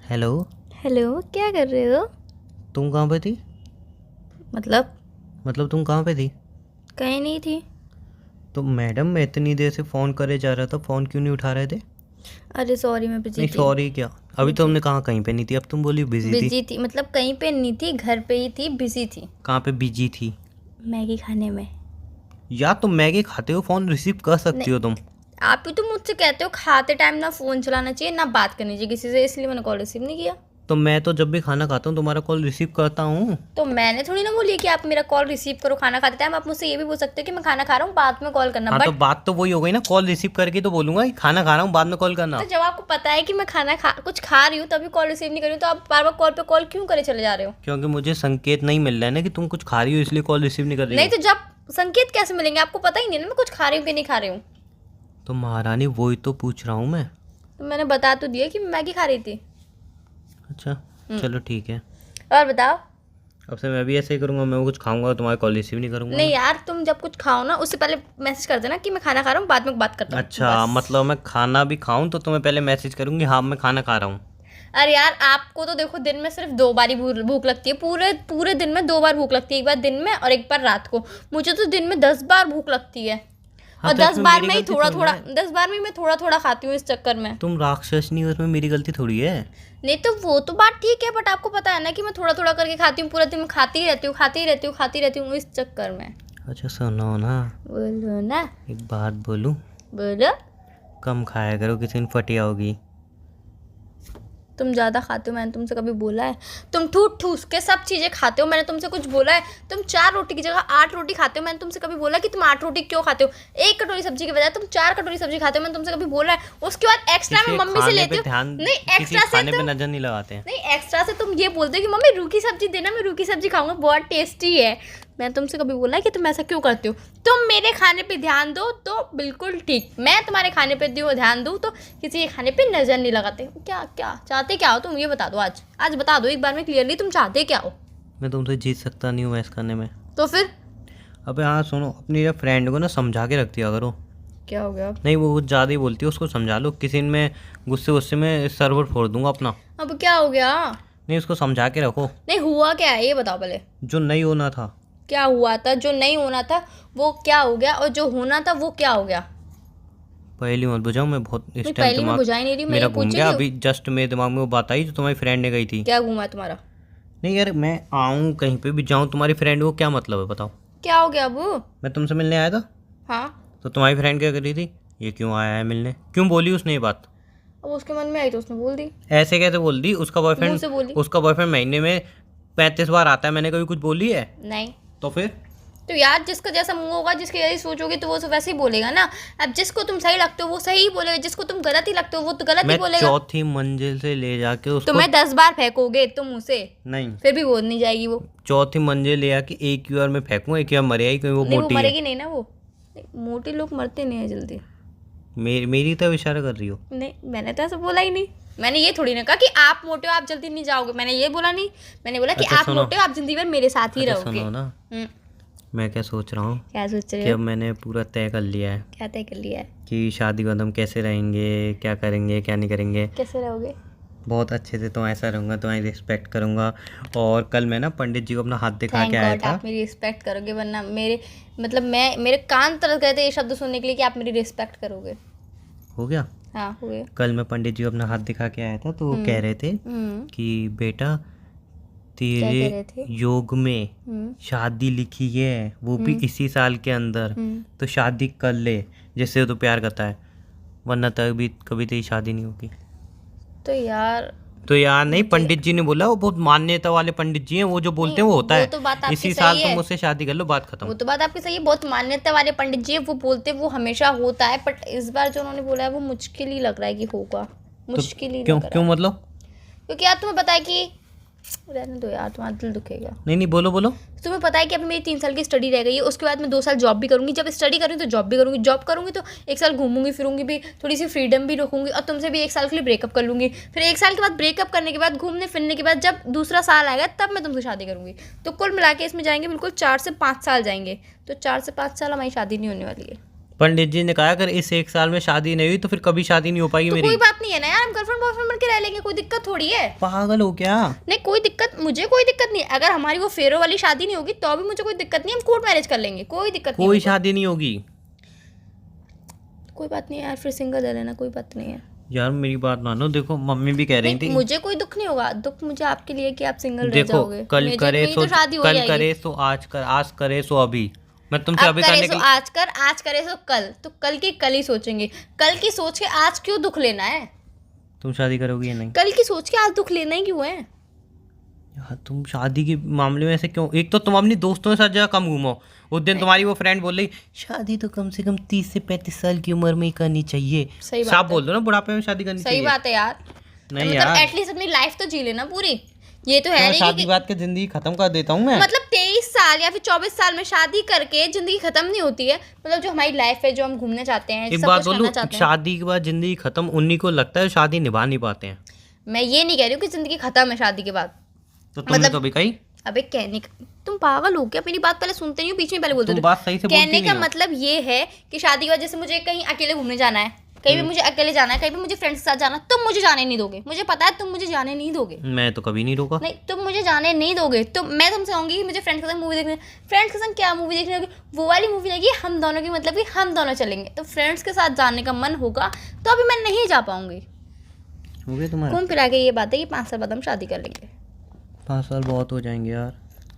Hello. Hello, क्या कर रहे हो? तुम कहाँ पे थी? मतलब मतलब तुम कहाँ पे थी? कहीं नहीं थी। तो मैडम, मैं इतनी देर से फ़ोन करे जा रहा था, फ़ोन क्यों नहीं उठा रहे थे? अरे सॉरी, मैं बिजी नहीं थी। सॉरी क्या? अभी तो बिजी हमने कहा कहीं पे नहीं थी, अब तुम बोली बिजी थी। बिजी थी मतलब कहीं पे नहीं थी, घर पे ही थी, बिजी थी। कहाँ पे बिजी थी? मैगी खाने में। या तुम मैगी खाते हो फ़ोन रिसीव कर सकती नहीं, हो तुम। आप ही तो मुझसे कहते हो खाते टाइम ना फ़ोन चलाना चाहिए ना बात करनी चाहिए किसी से, इसलिए मैंने कॉल रिसीव नहीं किया। तो मैं तो जब भी खाना खाता हूँ तुम्हारा कॉल रिसीव करता हूँ। तो मैंने थोड़ी ना बोली कि आप मेरा कॉल रिसीव करो खाना खाते टाइम। आप मुझसे ये भी बोल सकते हो कि मैं खाना खा रहा हूँ, बाद में कॉल करना। हाँ, तो बट बात तो वही हो गई ना, कॉल रिसीव करके तो बोलूँगा कि खाना खा रहा हूँ, बाद में कॉल करना। तो जब आपको पता है कि मैं कुछ खा रही हूँ तभी कॉल रिसीव नहीं कर रही हूँ, तो आप बार बार कॉल पे कॉल क्यों करे चले जा रहे हो? क्योंकि मुझे संकेत नहीं मिल रहा है ना कि तुम कुछ खा रही हो, इसलिए कॉल रिसीव नहीं कर रही नहीं हो। तो जब संकेत कैसे मिलेंगे? आपको पता ही नहीं ना मैं कुछ खा रही हूँ कि नहीं खा रही हूँ। तो महारानी, वही तो पूछ रहा हूँ मैं। तो मैंने बता तो दिया कि मैं मैगी खा रही थी। अच्छा, चलो ठीक है। और बताओ। अब से मैं भी ऐसे ही करूँगा, मैं कुछ खाऊंगा तुम्हारा कॉल रिसीव नहीं करूँगा नहीं मैं। यार, तुम जब कुछ खाओ ना उससे पहले मैसेज कर देना कि मैं खाना खा रहा हूँ, बाद में बात करता हूँ, अच्छा, बस। मतलब मैं खाना भी खाऊं तो तुम्हें पहले मैसेज करूंगी हाँ मैं खाना खा रहा हूँ। अरे यार, आपको तो देखो दिन में सिर्फ 2 बार ही भूख लगती है। पूरे पूरे दिन में 2 बार भूख लगती है, एक बार दिन में और एक बार रात को। मुझे तो दिन में 10 बार भूख लगती है। हाँ, और तो दस इसमें बार मेरी में ही गलती थोड़ा थोड़ी ना थोड़ा है। 10 बार में मैं थोड़ा थोड़ा खाती हूँ इस चक्कर में। तुम राक्षस नहीं हो, इसमें मेरी गलती थोड़ी है। नहीं तो वो तो बात ठीक है, बट आपको पता है ना कि मैं थोड़ा थोड़ा करके खाती हूँ। पूरा दिन में खाती ही रहती हूँ, खाती ही रहती हूँ, खाती रहती हूँ, इस चक्कर में। अच्छा सुनो ना, बोलो ना। एक बात बोलूं? बोलो। कम खाया करो, किसी दिन फटिया होगी। तुम ज़्यादा खाते हो, मैंने तुमसे कभी बोला है? तुम ठूस ठूस के सब चीज़ें खाते हो, मैंने तुमसे कुछ बोला है? तुम 4 रोटी की जगह 8 रोटी खाते हो, मैंने तुमसे कभी बोला कि तुम 8 रोटी क्यों खाते हो? 1 कटोरी सब्जी की बजाय तुम 4 कटोरी सब्जी खाते हो, मैंने तुमसे कभी बोला है? उसके बाद एक्स्ट्रा किसी मैं के मम्मी से खाने लेती पे हूँ। ध्यान, नहीं, किसी के एक्स्ट्रा से खाने पे तुम नजर नहीं लगाते हैं। नहीं एक्स्ट्रा से तुम ये बोलते हो कि मम्मी रूखी सब्जी देना, मैं रूखी सब्जी खाऊंगा, बहुत टेस्टी है। मैं तुमसे कभी बोला है कि तुम ऐसा क्यों करते हो? तुम मेरे खाने पे ध्यान दो तो बिल्कुल ठीक, मैं तुम्हारे खाने पे ध्यान दूँ तो किसी के खाने पे नज़र नहीं लगाते। क्या क्या चाहते क्या हो तुम, ये बता दो। आज आज बता दो एक बार में क्लियरली, तुम चाहते क्या हो? मैं तुमसे जीत सकता नहीं हूँ मैच करने में। तो फिर अबे हाँ सुनो, अपनी फ्रेंड को ना समझा के रख दिया करो। क्या हो गया? नहीं, वो कुछ ज़्यादा ही बोलती है, उसको समझा लो। किसी दिन मैं गुस्से गुस्से में सर्वर फोड़ दूंगा अपना। अब क्या हो गया? नहीं, उसको समझा के रखो। नहीं हुआ क्या है ये बताओ पहले। जो नहीं होना था। क्या हुआ था? जो नहीं होना था वो क्या हो गया, और जो होना था वो क्या हो गया? पहली मत बुझाओ, मैं बहुत इस नहीं, टाइम पहली मैं दिमाग बुझा ही नहीं रही हूँ, मैं मेरा ये घूम पूछ गया। रही हूँ। अभी जस्ट मेरे दिमाग में वो बात आई जो तुम्हारी फ्रेंड ने कही थी। क्या घूमा है तुम्हारा? नहीं यार, मैं आऊँ कहीं पे भी जाऊँ, तुम्हारी फ्रेंड को क्या मतलब है बताओ? क्या हो गया अब? मैं तुमसे मिलने आया था हाँ। तो तुम्हारी फ्रेंड क्या कर रही थी? ये क्यों आया है मिलने, क्यों बोली उसने ये बात? अब उसके मन में आई तो उसने बोल दी। ऐसे कैसे बोल दी? मुंह से बोली। उसका बॉयफ्रेंड महीने में 35 बार आता है, मैंने कभी कुछ बोली है? नहीं। तो फिर तो यार, जिसका जैसा मुंह होगा, जिसकी जैसी सोच होगी, तो वो वैसे ही बोलेगा ना। अब जिसको तुम सही लगते हो वो सही ही बोलेगा, जिसको तुम गलत ही लगते हो वो तो गलत ही मैं बोलेगा। चौथी मंजिल से ले जाके उसको तुम्हें 10 बार फेंकोगे तुम मुझसे, नहीं, फिर भी बोल नहीं जाएगी वो। चौथी मंजिल ले आके एक बार में फेंकूँ, एक बार मर आई क्योंकि वो नहीं, वो मोटी है। मरेगी नहीं ना वो। मोटे लोग मरते नहीं है जल्दी। मेरी तरफ इशारा कर रही हो? नहीं, मैंने तो ऐसा बोला ही नहीं। मैंने ये थोड़ी ना कहा कि आप मोटे हो आप जल्दी नहीं जाओगे, मैंने ये बोला नहीं। मैंने बोला कि अच्छा आप सुनो। मोटे हो आप जिंदगी भर मेरे साथ ही अच्छा रहोगे। सुनो ना, मैं क्या सोच रहा हूँ क्या सोच रहे कि हो? अब मैंने पूरा तय कर लिया है क्या तय कर लिया है? कि शादी के बाद हम कैसे रहेंगे, क्या करेंगे क्या नहीं करेंगे। कैसे रहोगे? बहुत अच्छे से, तो ऐसा रहूँगा, तुम्हारी रिस्पेक्ट करूँगा। और कल मैं ना पंडित जी को अपना हाथ दिखा थैंक के आया गॉड था। आप मेरी रिस्पेक्ट करोगे, वरना मेरे कान तरस गए थे ये शब्द सुनने के लिए कि आप मेरी रिस्पेक्ट करोगे। हो गया। हाँ हुए। कल मैं पंडित जी को अपना हाथ दिखा के आया था तो वो कह रहे थे कि बेटा क्या कह रहे तेरे थे? योग में शादी लिखी है, वो भी इसी साल के अंदर। तो शादी कर ले जिससे तो प्यार करता है, वरना तभी कभी तेरी शादी नहीं होगी। तो यार नहीं, पंडित जी ने बोला, वो बहुत मान्यता वाले पंडित जी हैं, वो जो बोलते हैं वो होता वो है। तो बात आपकी इसी सही साल तुम है। मुझसे शादी कर लो, बात वो खत्म। तो बात आपकी सही है, बहुत मान्यता वाले पंडित जी वो बोलते वो हमेशा होता है, बट इस बार जो उन्होंने बोला है वो मुश्किल ही लग रहा है कि होगा। मुश्किल ही क्यों लग रहा क्यों है। मतलब? क्योंकि यार तुम्हें पता है कि रहने दो यार, तुम्हारा दिल दुखेगा। नहीं बोलो बोलो। तुम्हें पता है कि अभी मेरी 3 साल की स्टडी रह गई है, उसके बाद मैं 2 साल जॉब भी करूंगी। जब स्टडी करूँगी तो जॉब भी करूंगी, जॉब करूंगी तो 1 साल घूमूंगी फिरूंगी भी, थोड़ी सी फ्रीडम भी रखूंगी, और तुमसे भी 1 साल के लिए ब्रेकअप कर लूंगी। फिर 1 साल के बाद ब्रेकअप करने के बाद घूमने फिरने के बाद जब दूसरा साल आएगा तब मैं तुमसे शादी करूंगी। तो कुल मिला के इसमें जाएंगे बिल्कुल 4 से 5 साल जाएंगे। तो 4 से 5 साल हमारी शादी नहीं होने वाली है। पंडित जी ने कहा अगर इस 1 साल में शादी नहीं हुई तो फिर कभी शादी नहीं हो पाएगी तो मेरी। कोई बात नहीं है ना यार, हम गर्लफ्रेंड बॉयफ्रेंड बन के रह लेंगे, कोई दिक्कत थोड़ी है। पागल हो क्या? नहीं कोई दिक्कत, मुझे कोई दिक्कत नहीं है। अगर हमारी वो फेरो वाली शादी नहीं होगी तो भी मुझे कोई दिक्कत नहीं, हम कोर्ट मैरिज कर लेंगे, कोई दिक्कत नहीं। कोई शादी नहीं होगी। कोई बात नहीं यार, फिर सिंगल रह लेना, कोई बात नहीं है यार मेरी बात मानो, देखो मम्मी भी कह रही थी। मुझे कोई दुख नहीं होगा, दुख मुझे आपके लिए कि आप सिंगल रह देखो जाओगे। कल करे मेरी सो तो शादी हो कल जाएगी। करे सो आज कर, आज करे सो अभी। मैं तुमसे अब अभी करे करने सो के आज कर, आज करे सो कल, तो कल की कल ही सोचेंगे। कल की सोच के आज क्यों दुख लेना है? तुम शादी करोगी या नहीं? कल की सोच के आज दुख लेना ही क्यों है? यार तुम शादी के मामले में ऐसे क्यों? एक तो तुम अपनी दोस्तों के साथ जगह कम घूमो। उस दिन तुम्हारी वो फ्रेंड बोल रही शादी तो कम से कम 30 से 35 साल की उम्र में ही करनी चाहिए। सही बात साफ है। बोल दो ना, बुढ़ापे में शादी करनी सही चाहिए। बात है यार। नहीं मतलब यार, एटलीस्ट अपनी लाइफ तो जी लेना पूरी। ये तो है तो नहीं शादी कि बात के जिंदगी खत्म कर देता हूँ मैं। मतलब 23 साल या फिर 24 साल में शादी करके जिंदगी खत्म नहीं होती है। मतलब जो हमारी लाइफ है, जो हम घूमने चाहते हैं, एक सब बात कुछ बोलूं, करना चाहते हैं। शादी के बाद जिंदगी खत्म उन्हीं को लगता है, शादी निभा नहीं पाते हैं। मैं ये नहीं कह रही हूँ कि जिंदगी खत्म है शादी के बाद। तो तुमने मतलब- तो अभी कही। अबे कहने का, तुम पागल हो क्या? मेरी बात पहले सुनते नहीं हो, बीच में पहले बोलते तुम हो। बात सही से बोलती कहने नहीं का हो। मतलब ये है कि शादी के बाद जैसे मुझे कहीं अकेले घूमने जाना है, कहीं भी मुझे अकेले जाना है, कहीं भी मुझे फ्रेंड्स के साथ जाना है, तुम मुझे जाने नहीं दोगे। मुझे पता है तुम मुझे जाने नहीं दोगे। मैं तो कभी नहीं रोका। नहीं तुम मुझे जाने नहीं दोगे तो मैं तुमसे कहूंगी कि मुझे फ्रेंड्स के संग मूवी देखने। फ्रेंड्स के संग क्या मूवी देखने होगी? वो वाली मूवी लगी हम दोनों की, मतलब कि हम दोनों चलेंगे। तो फ्रेंड्स के साथ जाने का मन होगा तो अभी मैं नहीं जा पाऊंगी। हो गया तुम्हारा? घूम फिरा के ये बात है कि 5 साल बाद हम शादी कर लेंगे। 5 साल बहुत हो जाएंगे यार।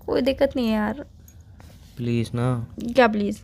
कोई दिक्कत नहीं है यार। प्लीज ना, क्या प्लीज?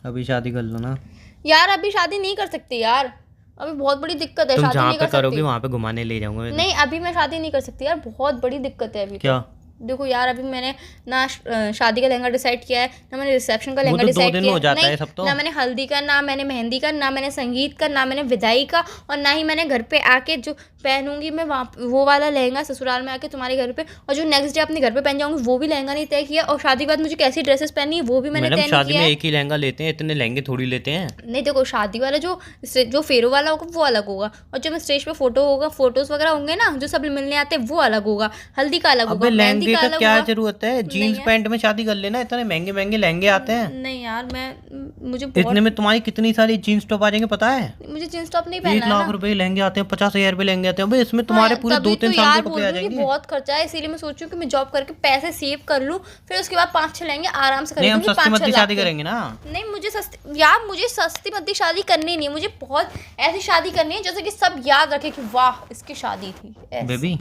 अभी शादी कर लो ना। यार अभी शादी नहीं कर सकती यार, अभी बहुत बड़ी दिक्कत है। तुम शादी जहाँ नहीं पे कर करोगी सकती। वहाँ पे घुमाने ले जाऊंगा मैं। नहीं अभी मैं शादी नहीं कर सकती यार, बहुत बड़ी दिक्कत है अभी। क्या? देखो यार अभी मैंने ना शादी का लहंगा डिसाइड किया है, ना मैंने रिसेप्शन का लहंगा तो 2 डिसाइड दिन किया हो जाता है नहीं, सब तो। ना मैंने हल्दी का, ना मैंने मेहंदी का, ना मैंने संगीत का, ना मैंने विदाई का, और ना ही मैंने घर पे आके जो पहनूंगी मैं वहाँ वो वाला लहंगा ससुराल में आके तुम्हारे घर पे, और जो नेक्स्ट डे अपने घर पे पहन जाऊंगी वो भी लहंगा नहीं तय किया। और शादी के बाद मुझे कैसी ड्रेसेस पहननी है वो भी मैंने मैडम तय नहीं शादी किया में है। एक ही लहंगा लेते हैं, इतने लहंगे थोड़ी लेते हैं। नहीं देखो शादी वाला जो फेरो वाला होगा वो अलग होगा, और जो मैं स्टेज पे फोटो होगा, फोटोज वगैरह होंगे ना जो सब मिलने आते हैं वो अलग होगा, हल्दी का अलग होगा, अबे मेहंदी लहंगे का का अलग क्या होगा। जरूरत है? जीन्स है। पैंट में शादी कर लेना, इतने महंगे महंगे लहंगे आते हैं। नहीं यार मुझे इतने बहुत, में तुम्हारी कितनी सारी जीन्स टॉप आ जाएंगे पता है? मुझे जींस टॉप नहीं 1 पहनना है लाख ना। रुपए लहंगे आते हैं, 50,000 रुपए लहंगे आते हैं। भाई इसमें तुम्हारे हाँ, पूरे तभी 2-3 तो साल यार के बोल कपड़े आ रही हूँ कि जाएंगे। बहुत खर्चा है, इसीलिए मैं सोच रही हूँ कि मैं जॉब करके पैसे सेव कर लूँ, फिर उसके बाद 5-6 लेंगे आराम से नहीं हम खरीदूंगी, सस्ती 5-6 मत्ती लाख शादी के। करेंगे ना। नहीं मुझे सस्ती यार, मुझे सस्ती मत्ती शादी करनी नहीं है, मुझे बहुत ऐसी शादी करनी है जैसे कि सब याद रखे कि वाह इसकी शादी थी ऐसे। बेबी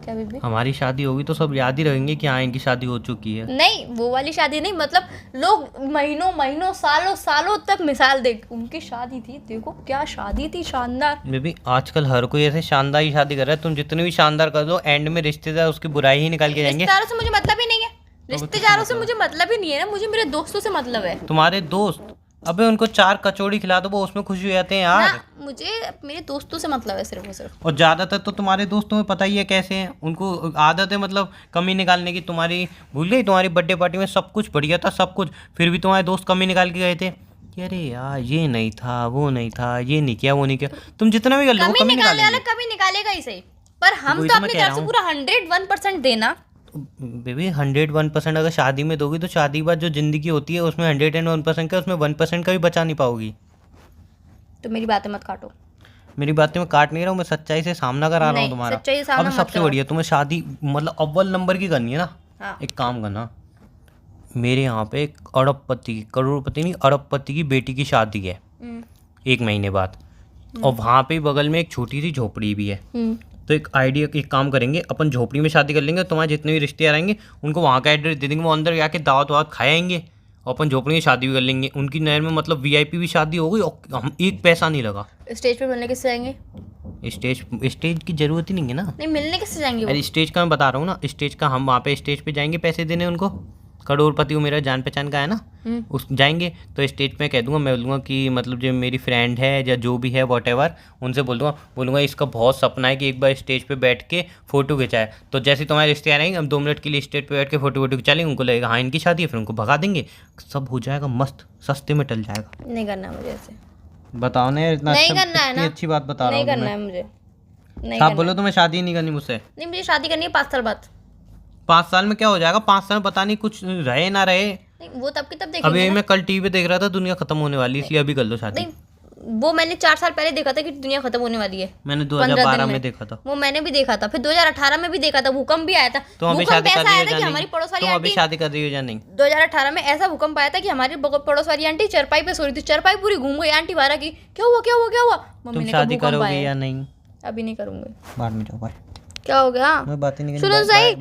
क्या बेबी? हमारी शादी होगी तो सब याद ही रहेंगे कि हाँ इनकी शादी हो चुकी है। नहीं वो वाली शादी नहीं, मतलब लोग महीनों महीनों सालों सालों तक मिसाल देख, उनकी शादी थी, देखो क्या शादी थी, शानदार। बेबी आजकल हर कोई ऐसे शानदार ही शादी कर रहा है। तुम जितनी भी शानदार कर दो एंड में रिश्तेदार उसकी बुराई ही निकाल के जाएंगे। रिश्तेदारों से मुझे मतलब ही नहीं है, रिश्तेदारों से मुझे मतलब ही नहीं है ना, मुझे मेरे दोस्तों से मतलब है तुम्हारे दोस्त, अबे उनको 4 कचौड़ी खिला दो वो उसमें खुश हो जाते हैं यार। ना, मुझे मेरे दोस्तों से मतलब है सिर्फ और सिर्फ। और ज्यादातर तो तुम्हारे दोस्तों में पता ही है कैसे हैं, उनको आदत है मतलब कमी निकालने की। तुम्हारी भूल गई, तुम्हारी बर्थडे पार्टी में सब कुछ बढ़िया था सब कुछ, फिर भी तुम्हारे दोस्त कमी निकाल के गए थे कि अरे यार ये नहीं था, वो नहीं था, ये नहीं किया, वो नहीं किया। तुम जितना भी कर लो वो कमी कमी निकालने वाला निकालेंगे। कभी निकालेगा ही सही, पर हम वही तो तो मैं अपनी कह तरफ रहा से हूँ। पूरा 101% देना। बेबी 101% अगर शादी में दोगी तो शादी के बाद जो जिंदगी होती है उसमें 101% का, उसमें 1% का भी बचा नहीं पाओगी। तो मेरी बातें मत काटो। मेरी बातें मैं काट नहीं रहा हूँ, मैं सच्चाई से सामना करा रहा हूँ नहीं, तुम्हारा। सच्चाई से सामना अब मत सबसे कराओ। बढ़िया तुम्हें शादी मतलब अव्वल नंबर की करनी है ना। हाँ। एक काम करना, मेरे यहाँ पे एक अरबपति, करोड़पति नहीं अरबपति की बेटी की शादी है 1 महीने बाद, और वहाँ पे बगल में एक छोटी सी झोपड़ी भी है। तो एक काम करेंगे, अपन झोपड़ी में शादी कर लेंगे, तुम्हारे जितने भी रिश्तेदार आएंगे उनको वहाँ का एड्रेस दे देंगे, वो अंदर जाके दावत वावत खाएंगे, और अपन झोपड़ी में शादी भी कर लेंगे। उनकी नहर में मतलब वीआईपी भी शादी हो गई और हम एक पैसा नहीं लगा। स्टेज पे मिलने किससे जाएंगे? स्टेज की जरूरत ही नहीं है ना। नहीं मिलने किससे जाएंगे वो? अरे स्टेज का मैं बता रहा हूँ ना, स्टेज का हम वहाँ पे स्टेज पे जाएंगे पैसे देने उनको। करोड़पति वो मेरा जान पहचान का है ना, उस जाएंगे तो स्टेज पे कह दूंगा, मैं बोलूँगा कि मतलब जो मेरी फ्रेंड है या जो भी है वॉटेवर, उनसे बोलूँगा इसका बहुत सपना है कि एक बार स्टेज पे बैठ के फ़ोटो खिंचाए। तो जैसे तुम्हारे रिश्तेदार आएंगे हम 2 मिनट के लिए स्टेज पे बैठ के फ़ोटो खिंचा लेंगे, उनको लगेगा हाँ इनकी शादी है, फिर उनको भगा देंगे, सब हो जाएगा मस्त, सस्ते में टल जाएगा। नहीं करना मुझे ऐसे, बताओ ना यार, इतना नहीं अच्छा, करना है इतनी ना। अच्छी बात बता रहा नहीं हूँ करना है तुम्हें। मुझे, नहीं आप करना बोलो तुम्हें शादी नहीं करनी मुझसे। नहीं, मुझे शादी करनी है 5 साल बाद। 5 साल में क्या हो जाएगा? 5 साल में पता नहीं कुछ रहे ना रहे। नहीं, वो तब की तब अभी देखेंगे ना। मैं कल टीवी पे देख रहा था दुनिया खत्म होने वाली है, इसलिए अभी कर लो शादी। नहीं, वो मैंने 4 साल पहले देखा था कि दुनिया खत्म होने वाली है। मैंने 15 2012 दिन में देखा था। वो मैंने भी देखा था, फिर 2018 में भी देखा था, भूकंप भी आया था। तुम अभी भूकंप शादी कर ऐसा रही आया हो था या कि नहीं? हमारी पड़ोस वाली तुम अभी आंटी, शादी कर रही हो या नहीं? 2018 में ऐसा भूकंप आया था कि हमारी पड़ोस वाली आंटी चरपाई पे सो रही थी, चरपाई पूरी घूम गई। आंटी बारह की क्या हुआ क्या हुआ क्या हुआ? मम्मी तुम ने कहा शादी भूकंप करोगे आया या है। नहीं? अभी नहीं करूंगी। बाद में जाओ, बाय। क्या हो गया? मैं बातें नहीं सुनो सही,